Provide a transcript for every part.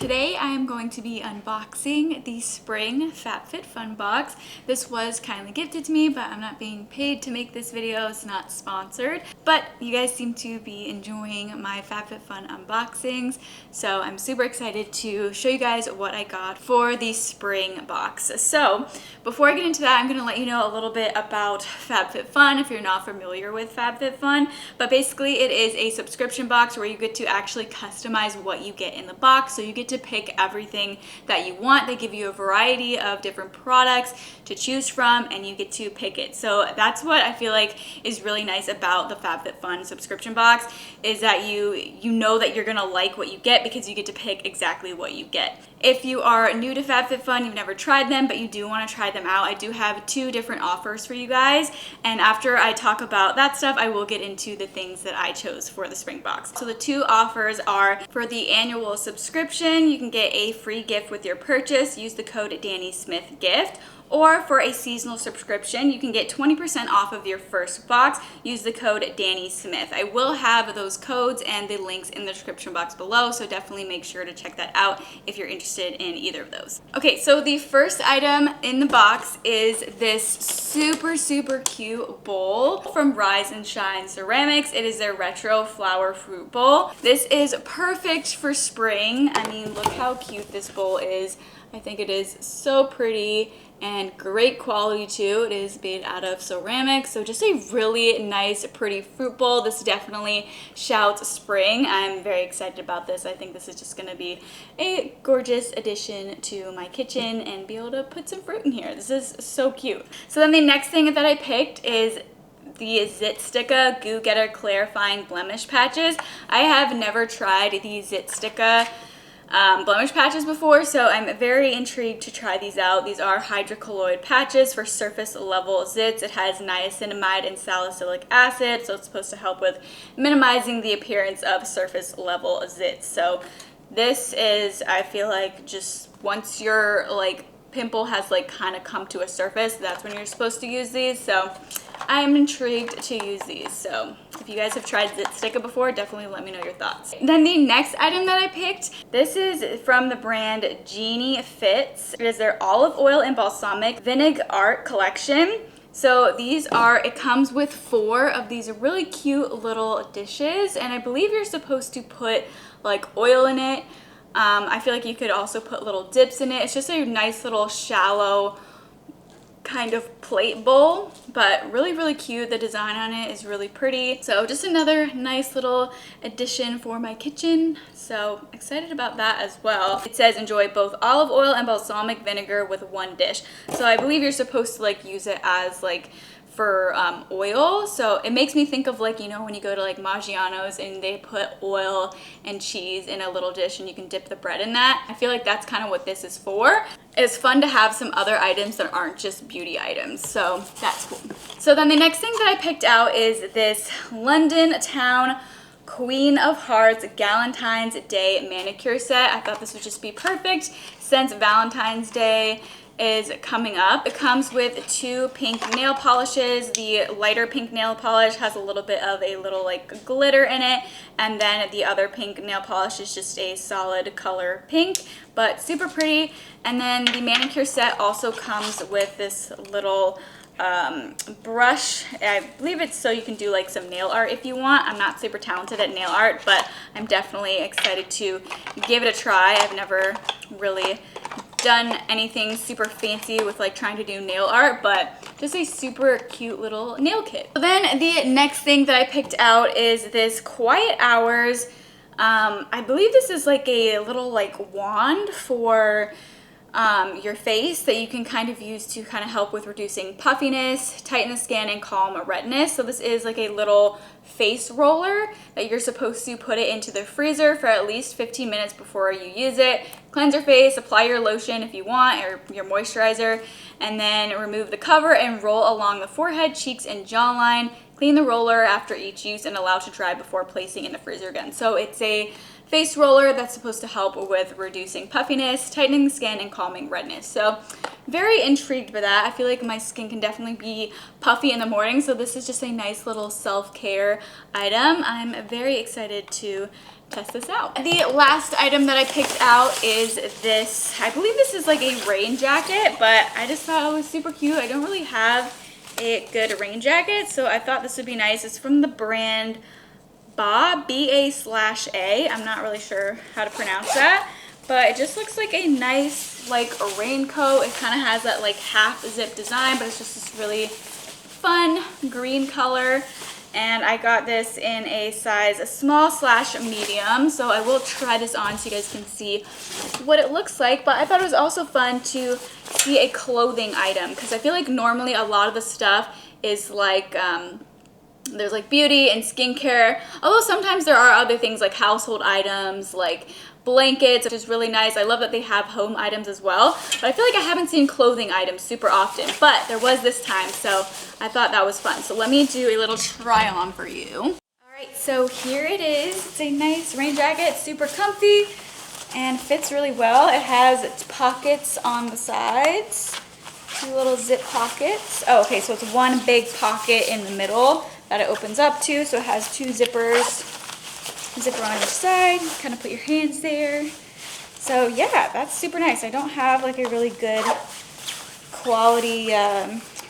Today I am going to be unboxing the Spring Fabfitfun box. This was kindly gifted to me, but I'm not being paid to make this video. It's not sponsored. But you guys seem to be enjoying my Fabfitfun unboxings, so I'm super excited to show you guys what I got for the Spring box. So before I get into that, I'm going to let you know a little bit about Fabfitfun if you're not familiar with Fabfitfun. But basically it is a subscription box where you get to actually customize what you get in the box. So you get to pick everything that you want. They give you a variety of different products to choose from and you get to pick it. So that's what I feel like is really nice about the Fabfitfun subscription box, is that you know that you're gonna like what you get because you get to pick exactly what you get. If you are new to Fabfitfun, you've never tried them, but you do want to try them out, I do have 2 different offers for you guys. And after I talk about that stuff, I will get into the things that I chose for the spring box. So the 2 offers are for the annual subscription, you can get a free gift with your purchase. Use the code DannySmithGift. Or for a seasonal subscription, you can get 20% off of your first box. Use the code DannySmith. I will have those codes and the links in the description box below, so definitely make sure to check that out if you're interested in either of those. Okay, so the first item in the box is this super cute bowl from Rise and Shine Ceramics. It is their retro flower fruit bowl. This is perfect for spring. I mean, look how cute this bowl is. I think it is so pretty and great quality too. It is made out of ceramics, so just a really nice, pretty fruit bowl. This definitely shouts spring. I'm very excited about this. I think this is just gonna be a gorgeous addition to my kitchen and be able to put some fruit in here. This is so cute. So then the next thing that I picked is the Zit Sticka Goo Getter Clarifying Blemish Patches. I have never tried the Zit Sticka blemish patches before, so I'm very intrigued to try these out. These are hydrocolloid patches for surface level zits. It has niacinamide and salicylic acid, so it's supposed to help with minimizing the appearance of surface level zits. So this is, I feel like, just once your pimple has kind of come to a surface, that's when you're supposed to use these. So I am intrigued to use these. So if you guys have tried Zit Sticka before, definitely let me know your thoughts. Then the next item that I picked, this is from the brand Genie Fits. It is their olive oil and balsamic vinegar art collection. So these are, it comes with 4 of these really cute little dishes, and I believe you're supposed to put oil in it. I feel like you could also put little dips in it. It's just a nice little shallow kind of plate bowl, but really cute. The design on it is really pretty. So just another nice little addition for my kitchen. So excited about that as well. It says enjoy both olive oil and balsamic vinegar with 1 dish. So I believe you're supposed to use it as for oil. So it makes me think of you know, when you go to Maggiano's and they put oil and cheese in a little dish and you can dip the bread in that. I feel like that's kind of what this is for. It's fun to have some other items that aren't just beauty items, so that's cool. So then the next thing that I picked out is this London Town Queen of Hearts Valentine's Day manicure set. I thought this would just be perfect since Valentine's Day is coming up. It comes with 2 pink nail polishes. The lighter pink nail polish has a little bit of a little glitter in it, and then the other pink nail polish is just a solid color pink, but super pretty. And then the manicure set also comes with this little brush. I believe it's so you can do some nail art if you want. I'm not super talented at nail art, but I'm definitely excited to give it a try. I've never really done anything super fancy with trying to do nail art, but just a super cute little nail kit. So then the next thing that I picked out is this Quiet Hours. I believe this is a little wand for your face that you can kind of use to kind of help with reducing puffiness, tighten the skin, and calm redness. So this is a little face roller that you're supposed to put it into the freezer for at least 15 minutes before you use it. Cleanse your face, apply your lotion if you want, or your moisturizer, and then remove the cover and roll along the forehead, cheeks, and jawline. Clean the roller after each use and allow to dry before placing in the freezer again. So it's a face roller that's supposed to help with reducing puffiness, tightening the skin, and calming redness. So very intrigued by that. I feel like my skin can definitely be puffy in the morning, so this is just a nice little self-care item. I'm very excited to test this out. The last item that I picked out is this. I believe this is like a rain jacket, but I just thought it was super cute. I don't really have a good rain jacket, so I thought this would be nice. It's from the brand B-A/A. I'm not really sure how to pronounce that, but it just looks like a nice like a raincoat. It kind of has that like half zip design, but it's just this really fun green color. And I got this in a size small/medium, so I will try this on so you guys can see what it looks like. But I thought it was also fun to see a clothing item, because I feel like normally a lot of the stuff is like there's like beauty and skincare, although sometimes there are other things like household items, like blankets, which is really nice. I love that they have home items as well, but I feel like I haven't seen clothing items super often, but there was this time, so I thought that was fun. So let me do a little try on for you. All right, so here it is. It's a nice rain jacket, super comfy and fits really well. It has pockets on the sides, 2 little zip pockets. Oh, okay, so it's one big pocket in the middle that it opens up to, so it has 2 zippers. Zipper on each side, kind of put your hands there. So yeah, that's super nice. I don't have like a really good quality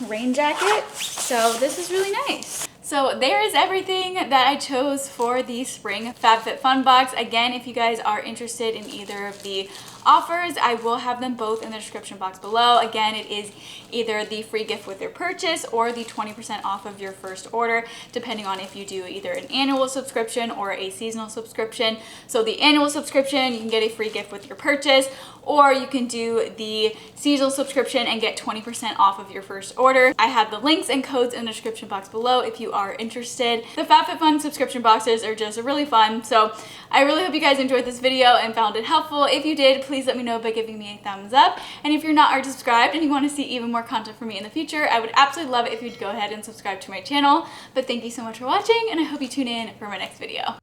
rain jacket, so this is really nice. So there is everything that I chose for the spring FabFitFun box. Again, if you guys are interested in either of the offers, I will have them both in the description box below. Again, it is either the free gift with your purchase or the 20% off of your first order, depending on if you do either an annual subscription or a seasonal subscription. So the annual subscription, you can get a free gift with your purchase, or you can do the seasonal subscription and get 20% off of your first order. I have the links and codes in the description box below if you are interested. The FabFitFun subscription boxes are just really fun, so I really hope you guys enjoyed this video and found it helpful. If you did, please let me know by giving me a thumbs up. And if you're not already subscribed and you want to see even more content from me in the future, I would absolutely love it if you'd go ahead and subscribe to my channel. But thank you so much for watching, and I hope you tune in for my next video.